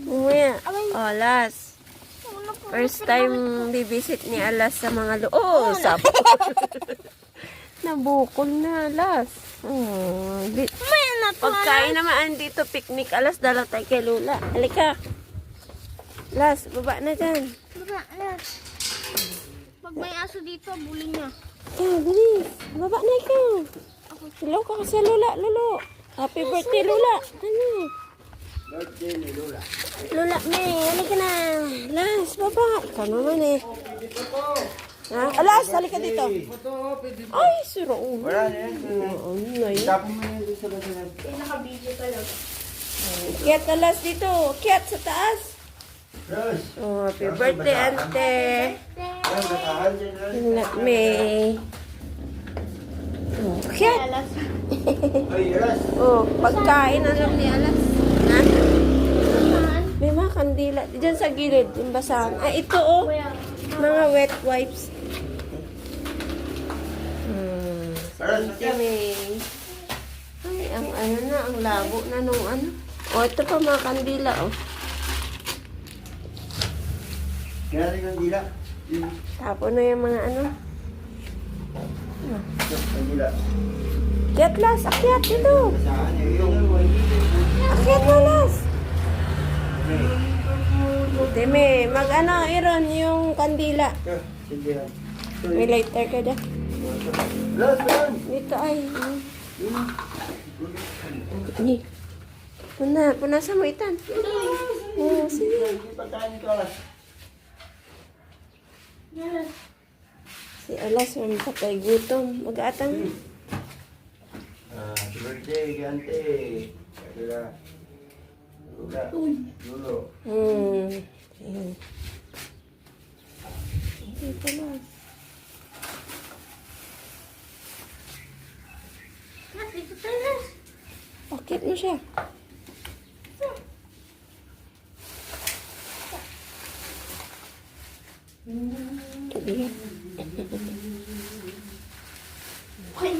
Umuya. Oh, Alas. First time bibisit ni Alas sa mga oh, sapo. Nabukol na, Alas. Oh, pagkain naman dito, picnic. Alas, dala tayo kay Lula. Halika. Alas, baba na dyan. Baba na. Pag may aso dito, bully niya. Bilis. Baba na ikaw. Hello ka sa Lula, Lolo. Happy birthday, Lula. Ano? Birthday ni Lola. Lula, May, halika na. Alas, baba. Ikaw naman eh. Ha? Alas, halika dito. Ay, siro. Wala na yan. Ano yun? Tapos mo na yung sa lahat. Naka-video talaga. Kiat, Alas dito. Kiat sa taas. Yes. Oh, happy birthday, ante. Ay, nakahan dyan. Lula, May. Oh, Kiat. Ay, yes. Oh, pagkain na lang ni Alas. Ha? May mga kandila. Diyan sa gilid, yung basahan. Ay, ito oh. Mga wet wipes. Aras, Kami. Ay, ang ano na, ang labo na nung ano. Oh, ito pa mga kandila oh. kaya rin ang dila. Tapon na yung mga ano. Ang dila. Akyat, Las. Akyat dito. Saan yung Akyat na, Las. Deme, mag-ano, Iron, yung kandila. sige. May lighter ka dyan. Las, lan. Dito ay. Ni. Punasan mo itan. Oh, sige. Pagkain ko, Alas. Si Alas, patay gutom. Mag-atang. Happy birthday, Gante. Lola. Lola. Lolo. Ayan. Dito lang. Bakit mo siya? Ay,